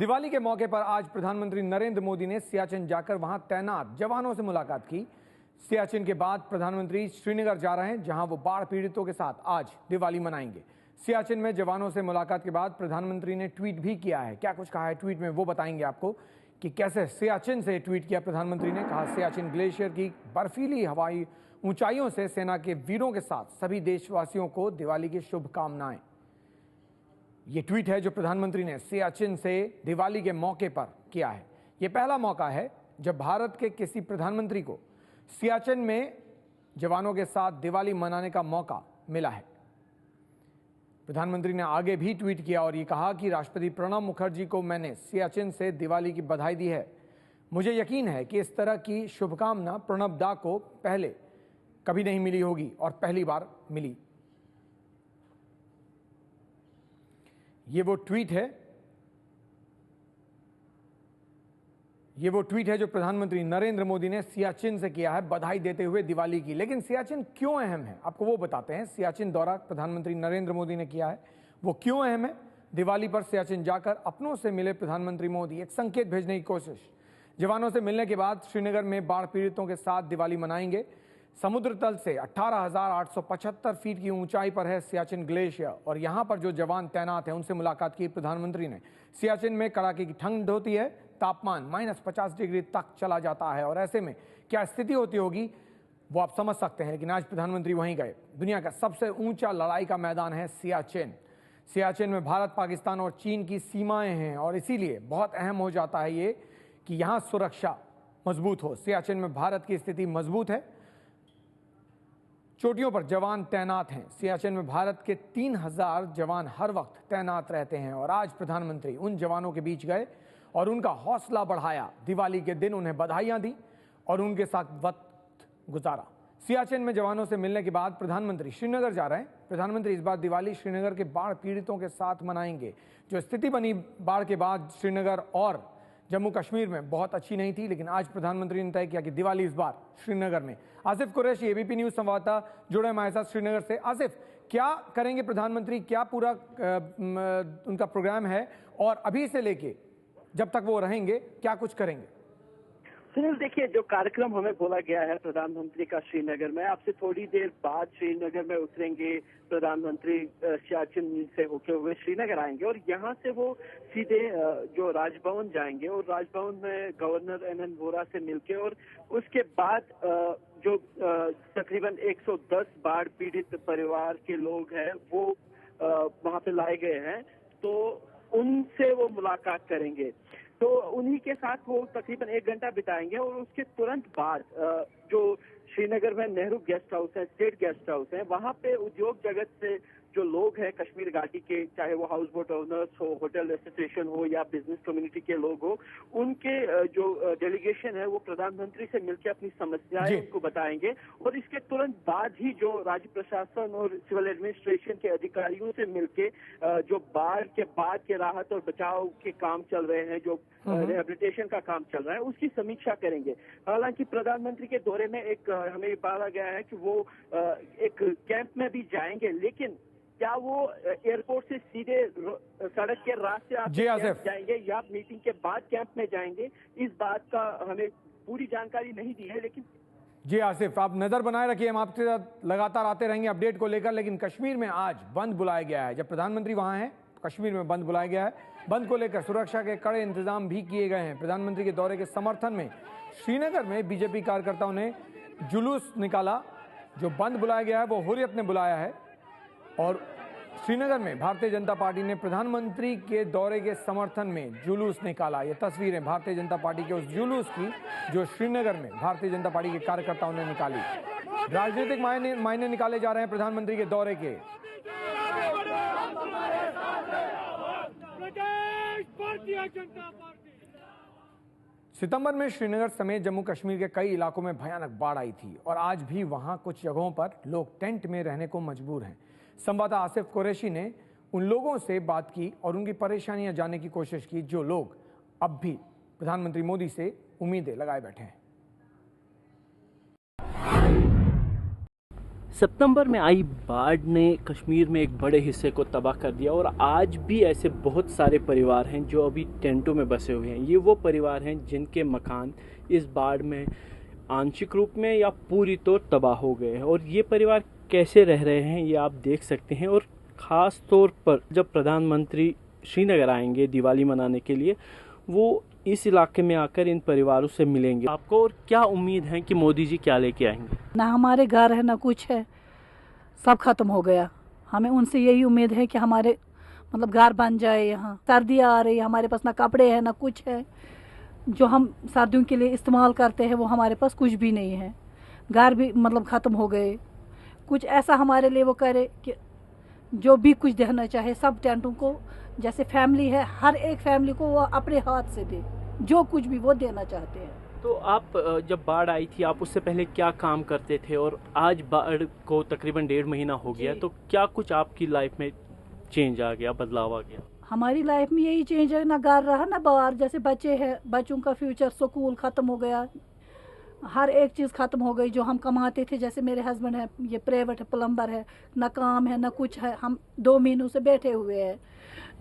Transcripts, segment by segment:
दिवाली के मौके पर आज प्रधानमंत्री नरेंद्र मोदी ने सियाचिन जाकर वहां तैनात जवानों से मुलाकात की। सियाचिन के बाद प्रधानमंत्री श्रीनगर जा रहे हैं, जहां वो बाढ़ पीड़ितों के साथ आज दिवाली मनाएंगे। सियाचिन में जवानों से मुलाकात के बाद प्रधानमंत्री ने ट्वीट भी किया है। क्या कुछ कहा है ट्वीट में, वो बताएंगे आपको कि कैसे सियाचिन से ट्वीट किया प्रधानमंत्री ने। कहा, सियाचिन ग्लेशियर की बर्फीली हवाई ऊंचाइयों से सेना के वीरों के साथ सभी देशवासियों को दिवाली की शुभकामनाएं। ये ट्वीट है जो प्रधानमंत्री ने सियाचिन से दिवाली के मौके पर किया है। यह पहला मौका है जब भारत के किसी प्रधानमंत्री को सियाचिन में जवानों के साथ दिवाली मनाने का मौका मिला है। प्रधानमंत्री ने आगे भी ट्वीट किया और ये कहा कि राष्ट्रपति प्रणब मुखर्जी को मैंने सियाचिन से दिवाली की बधाई दी है। मुझे यकीन है कि इस तरह की शुभकामना प्रणब दा को पहले कभी नहीं मिली होगी और पहली बार मिली। ये वो ट्वीट है जो प्रधानमंत्री नरेंद्र मोदी ने सियाचिन से किया है, बधाई देते हुए दिवाली की। लेकिन सियाचिन क्यों अहम है, आपको वो बताते हैं। सियाचिन दौरा प्रधानमंत्री नरेंद्र मोदी ने किया है, वो क्यों अहम है। दिवाली पर सियाचिन जाकर अपनों से मिले प्रधानमंत्री मोदी, एक संकेत भेजने की कोशिश। जवानों से मिलने के बाद श्रीनगर में बाढ़ पीड़ितों के साथ दिवाली मनाएंगे। समुद्र तल से 18,875 फीट की ऊंचाई पर है सियाचिन ग्लेशियर और यहां पर जो जवान तैनात हैं उनसे मुलाकात की प्रधानमंत्री ने। सियाचिन में कड़ाके की ठंड होती है, तापमान -50 डिग्री तक चला जाता है और ऐसे में क्या स्थिति होती होगी वो आप समझ सकते हैं। लेकिन आज प्रधानमंत्री वहीं गए। दुनिया का सबसे ऊंचा लड़ाई का मैदान है सियाचिन। सियाचिन में भारत, पाकिस्तान और चीन की सीमाएं हैं और इसीलिए बहुत अहम हो जाता है ये कि यहां सुरक्षा मजबूत हो। सियाचिन में भारत की स्थिति मजबूत है, चोटियों पर जवान तैनात हैं। सियाचिन में भारत के 3000 जवान हर वक्त तैनात रहते हैं और आज प्रधानमंत्री उन जवानों के बीच गए और उनका हौसला बढ़ाया। दिवाली के दिन उन्हें बधाइयां दी और उनके साथ वक्त गुजारा। सियाचिन में जवानों से मिलने के बाद प्रधानमंत्री श्रीनगर जा रहे हैं। प्रधानमंत्री इस बार दिवाली श्रीनगर के बाढ़ पीड़ितों के साथ मनाएंगे। जो स्थिति बनी बाढ़ के बाद श्रीनगर और जम्मू कश्मीर में बहुत अच्छी नहीं थी, लेकिन आज प्रधानमंत्री ने तय किया कि दिवाली इस बार श्रीनगर में। आसिफ कुरैशी, एबीपी न्यूज संवाददाता, जुड़े हमारे साथ श्रीनगर से। आसिफ, क्या करेंगे प्रधानमंत्री, क्या पूरा उनका प्रोग्राम है और अभी से लेके जब तक वो रहेंगे क्या कुछ करेंगे? सुनील, देखिए, जो कार्यक्रम हमें बोला गया है प्रधानमंत्री का श्रीनगर में, आपसे थोड़ी देर बाद श्रीनगर में उतरेंगे प्रधानमंत्री। सियाचिन से होते हुए श्रीनगर आएंगे और यहाँ से वो सीधे जो राजभवन जाएंगे और राजभवन में गवर्नर एनएन वोरा से मिलके और उसके बाद जो तकरीबन 110 बाढ़ पीड़ित परिवार के लोग हैं वो वहाँ पे लाए गए हैं, तो उनसे वो मुलाकात करेंगे। तो उन्हीं के साथ वो तकरीबन 1 घंटा बिताएंगे और उसके तुरंत बाद जो श्रीनगर में नेहरू गेस्ट हाउस है, स्टेट गेस्ट हाउस है, वहाँ पे उद्योग जगत से जो लोग हैं कश्मीर घाटी के, चाहे वो हाउस बोट ओनर्स हो, होटल एसोसिएशन हो या बिजनेस कम्युनिटी के लोग हो, उनके जो डेलीगेशन है वो प्रधानमंत्री से मिलकर अपनी समस्याएं उनको बताएंगे और इसके तुरंत बाद ही जो राज्य प्रशासन और सिविल एडमिनिस्ट्रेशन के अधिकारियों से मिलके जो बाढ़ के बाद के राहत और बचाव के काम चल रहे हैं, जो रिहेबिलिटेशन का काम चल रहा है, उसकी समीक्षा करेंगे। हालांकि प्रधानमंत्री के दौरे में एक हमें बताया गया है कि वो एक कैंप में भी जाएंगे, लेकिन क्या वो एयरपोर्ट से सीधे सड़क के रास्ते आप जाएंगे या मीटिंग के बाद कैंप में जाएंगे, इस बात का हमें पूरी जानकारी नहीं दी है। लेकिन जी आसिफ, आप नजर बनाए रखिए, हम आपके साथ लगातार आते रहेंगे अपडेट को लेकर। लेकिन कश्मीर में आज बंद बुलाया गया है। जब प्रधानमंत्री वहां हैं, कश्मीर में बंद बुलाया गया है। बंद को लेकर सुरक्षा के कड़े इंतजाम भी किए गए हैं। प्रधानमंत्री के दौरे के समर्थन में श्रीनगर में बीजेपी कार्यकर्ताओं ने जुलूस निकाला। जो बंद बुलाया गया है वो हुर्रियत ने बुलाया है और श्रीनगर में भारतीय जनता पार्टी ने प्रधानमंत्री के दौरे के समर्थन में जुलूस निकाला। ये तस्वीरें भारतीय जनता पार्टी के उस जुलूस की जो श्रीनगर में भारतीय जनता पार्टी के कार्यकर्ताओं ने निकाली। राजनीतिक मायने निकाले जा रहे हैं प्रधानमंत्री के दौरे के। सितंबर में श्रीनगर समेत जम्मू कश्मीर के कई इलाकों में भयानक बाढ़ आई थी और आज भी वहां कुछ जगहों पर लोग टेंट में रहने को मजबूर हैं। संवाददाता आसिफ कुरैशी ने उन लोगों से बात की और उनकी परेशानियां जानने की कोशिश की जो लोग अब भी प्रधानमंत्री मोदी से उम्मीदें लगाए बैठे हैं। सितंबर में आई बाढ़ ने कश्मीर में एक बड़े हिस्से को तबाह कर दिया और आज भी ऐसे बहुत सारे परिवार हैं जो अभी टेंटों में बसे हुए हैं। ये वो परिवार हैं जिनके मकान इस बाढ़ में आंशिक रूप में या पूरी तौर तबाह हो गए हैं और ये परिवार कैसे रह रहे हैं ये आप देख सकते हैं। और ख़ास तौर पर जब प्रधानमंत्री श्रीनगर आएंगे दिवाली मनाने के लिए, वो इस इलाके में आकर इन परिवारों से मिलेंगे। आपको और क्या उम्मीद है कि मोदी जी क्या लेके आएंगे? ना हमारे घर है ना कुछ है, सब खत्म हो गया। हमें उनसे यही उम्मीद है कि हमारे मतलब घर बन जाए। यहाँ सर्दियाँ आ रही है, हमारे पास ना कपड़े हैं ना कुछ है। जो हम सर्दियों के लिए इस्तेमाल करते हैं वो हमारे पास कुछ भी नहीं है। घर भी मतलब ख़त्म हो गए। कुछ ऐसा हमारे लिए वो करे कि जो भी कुछ देना चाहे सब टेंटों को, जैसे फैमिली है हर एक फैमिली को वो अपने हाथ से दे, जो कुछ भी वो देना चाहते हैं। तो आप जब बाढ़ आई थी आप उससे पहले क्या काम करते थे और आज बाढ़ को तकरीबन 1.5 महीना हो गया, तो क्या कुछ आपकी लाइफ में चेंज आ गया, बदलाव आ गया? हमारी लाइफ में यही चेंज है, ना घर रहा ना बाहर। जैसे बच्चे हैं, बच्चों का फ्यूचर, स्कूल ख़त्म हो गया, हर एक चीज़ ख़त्म हो गई जो हम कमाते थे। जैसे मेरे हस्बैंड है, ये प्राइवेट है, प्लम्बर है, ना काम है ना कुछ है। हम 2 महीनों से बैठे हुए हैं।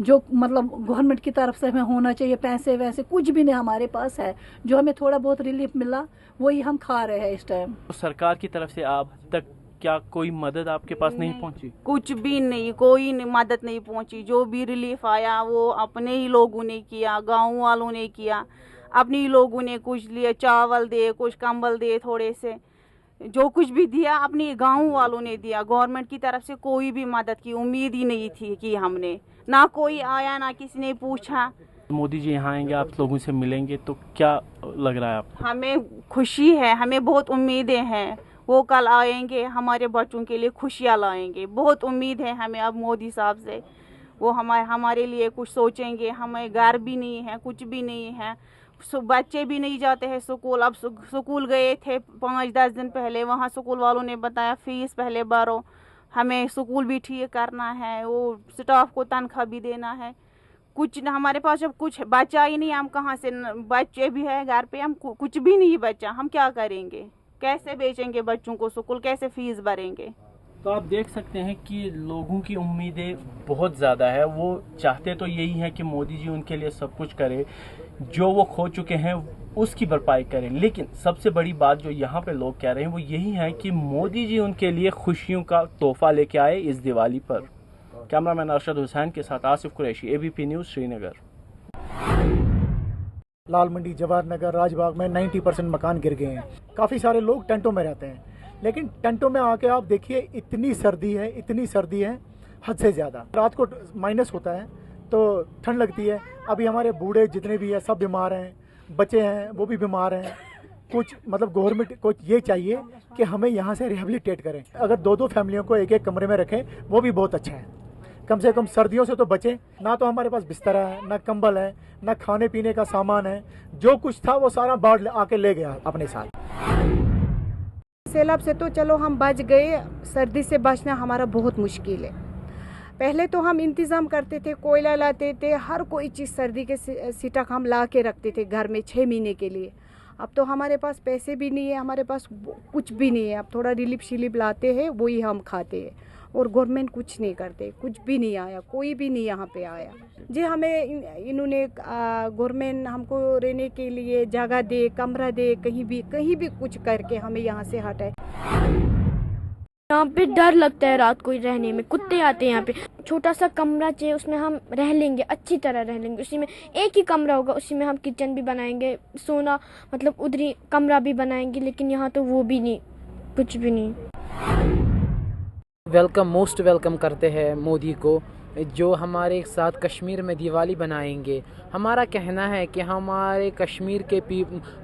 जो मतलब गवर्नमेंट की तरफ से हमें होना चाहिए, पैसे वैसे कुछ भी नहीं हमारे पास है। जो हमें थोड़ा बहुत रिलीफ मिला वही हम खा रहे हैं इस टाइम। तो सरकार की तरफ से आप तक क्या कोई मदद आपके पास नहीं पहुंची? कुछ भी नहीं, कोई मदद नहीं पहुंची। जो भी रिलीफ आया वो अपने ही लोगों ने किया, गांव वालों ने किया। अपने ही लोगों ने कुछ लिए, चावल दे, कुछ कंबल दे, थोड़े से जो कुछ भी दिया अपने गांव वालों ने दिया। गवर्नमेंट की तरफ से कोई भी मदद की उम्मीद ही नहीं थी कि हमने, ना कोई आया ना किसी ने पूछा। मोदी जी यहाँ आएंगे, आप लोगों से मिलेंगे, तो क्या लग रहा है आपको? हमें खुशी है, हमें बहुत उम्मीदें हैं। वो कल आएंगे, हमारे बच्चों के लिए खुशियाँ लाएंगे। बहुत उम्मीद है हमें अब मोदी साहब से। वो हमारे लिए कुछ सोचेंगे। हमें घर भी नहीं है, कुछ भी नहीं है, बच्चे भी नहीं जाते हैं स्कूल। अब स्कूल गए थे 5-10 दिन पहले, वहाँ स्कूल वालों ने बताया फीस पहले भरो। हमें स्कूल भी ठीक करना है, वो स्टाफ को तनख्वाह भी देना है। कुछ हमारे पास अब कुछ बचा ही नहीं। हम कहाँ से, बच्चे भी है घर पे, हम कुछ भी नहीं बचा। हम क्या करेंगे? कैसे बेचेंगे बच्चों को स्कूल, कैसे फीस भरेंगे? तो आप देख सकते हैं कि लोगों की उम्मीदें बहुत ज़्यादा है। वो चाहते तो यही है कि मोदी जी उनके लिए सब कुछ करे, जो वो खो चुके हैं उसकी भरपाई करें। लेकिन सबसे बड़ी बात जो यहाँ पे लोग कह रहे हैं वो यही है कि मोदी जी उनके लिए खुशियों का तोहफा लेके आए इस दिवाली पर। कैमरामैन अरशद हुसैन के साथ आसिफ कुरैशी, ABP न्यूज़, श्रीनगर। लाल मंडी, जवाहर नगर, राजबाग में 90% मकान गिर गए हैं। काफ़ी सारे लोग टेंटों में रहते हैं, लेकिन टेंटों में आके आप देखिए इतनी सर्दी है हद से ज़्यादा। रात को माइनस होता है तो ठंड लगती है। अभी हमारे बूढ़े जितने भी हैं सब बीमार हैं, बच्चे हैं वो भी बीमार हैं। कुछ मतलब गवर्नमेंट को ये चाहिए कि हमें यहाँ से रिहेबिलिटेट करें। अगर 2-2 फैमिलियों को एक कमरे में रखें वो भी बहुत अच्छा है। कम से कम सर्दियों से तो बचें। ना तो हमारे पास बिस्तरा है, ना कंबल है, ना खाने पीने का सामान है। जो कुछ था वो सारा बाढ़ आके ले गया अपने साथ। सैलाब से तो चलो हम बच गए, सर्दी से बचना हमारा बहुत मुश्किल है। पहले तो हम इंतज़ाम करते थे, कोयला लाते थे, हर कोई चीज़ सर्दी के सीटक हम ला के रखते थे घर में 6 महीने के लिए। अब तो हमारे पास पैसे भी नहीं है, हमारे पास कुछ भी नहीं है। अब थोड़ा रिलीफ शिलीफ लाते हैं, वही हम खाते हैं। और गवर्नमेंट कुछ नहीं करते, कुछ भी नहीं आया, कोई भी नहीं यहाँ पे आया। जी हमें इन्होंने गवर्नमेंट हमको रहने के लिए जगह दे, कमरा दे, कहीं भी कुछ करके हमें यहाँ से हटाए। यहाँ पे डर लगता है रात को रहने में, कुत्ते आते हैं यहाँ पे। छोटा सा कमरा चाहिए, उसमें हम रह लेंगे, अच्छी तरह रह लेंगे। उसी में एक ही कमरा होगा, उसी में हम किचन भी बनाएंगे, सोना मतलब उधर ही कमरा भी बनाएंगे। लेकिन यहाँ तो वो भी नहीं, कुछ भी नहीं। मोस्ट वेलकम करते हैं मोदी को, जो हमारे साथ कश्मीर में दिवाली बनाएंगे। हमारा कहना है कि हमारे कश्मीर के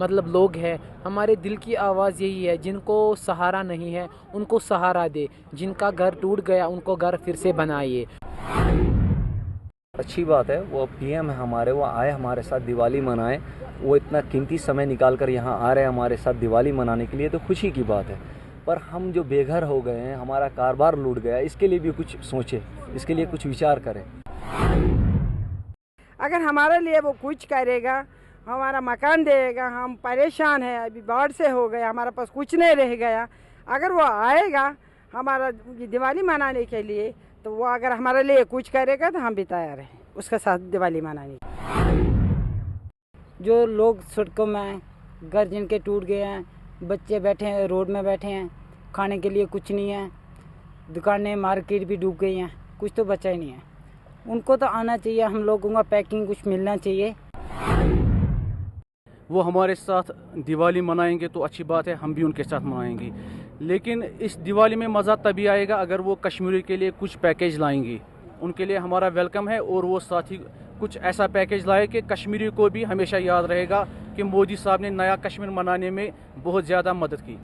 मतलब लोग हैं, हमारे दिल की आवाज़ यही है, जिनको सहारा नहीं है उनको सहारा दे, जिनका घर टूट गया उनको घर फिर से बनाइए। अच्छी बात है, वो PM है हमारे, वो आए हमारे साथ दिवाली मनाए। वो इतना कीमती समय निकाल कर यहाँ आ रहे हैं हमारे साथ दिवाली मनाने के लिए, तो खुशी की बात है। पर हम जो बेघर हो गए हैं, हमारा कारोबार लूट गया, इसके लिए भी कुछ सोचें, इसके लिए कुछ विचार करें। अगर हमारे लिए वो कुछ करेगा, हमारा मकान देगा, हम परेशान हैं, अभी बाढ़ से हो गया, हमारे पास कुछ नहीं रह गया। अगर वो आएगा हमारा दिवाली मनाने के लिए, तो वो अगर हमारे लिए कुछ करेगा तो हम भी तैयार हैं उसके साथ दिवाली मनाने। जो लोग सड़कों में, घर जिनके टूट गए हैं, बच्चे बैठे हैं रोड में बैठे हैं, खाने के लिए कुछ नहीं है, दुकानें मार्केट भी डूब गई हैं, कुछ तो बचा ही नहीं है। उनको तो आना चाहिए, हम लोगों का पैकिंग कुछ मिलना चाहिए। वो हमारे साथ दिवाली मनाएंगे तो अच्छी बात है, हम भी उनके साथ मनाएंगे। लेकिन इस दिवाली में मज़ा तभी आएगा अगर वो कश्मीरी के लिए कुछ पैकेज लाएंगे। उनके लिए हमारा वेलकम है, और वो साथ ही कुछ ऐसा पैकेज लाए कि कश्मीरी को भी हमेशा याद रहेगा कि मोदी साहब ने नया कश्मीर मनाने में बहुत ज़्यादा मदद की।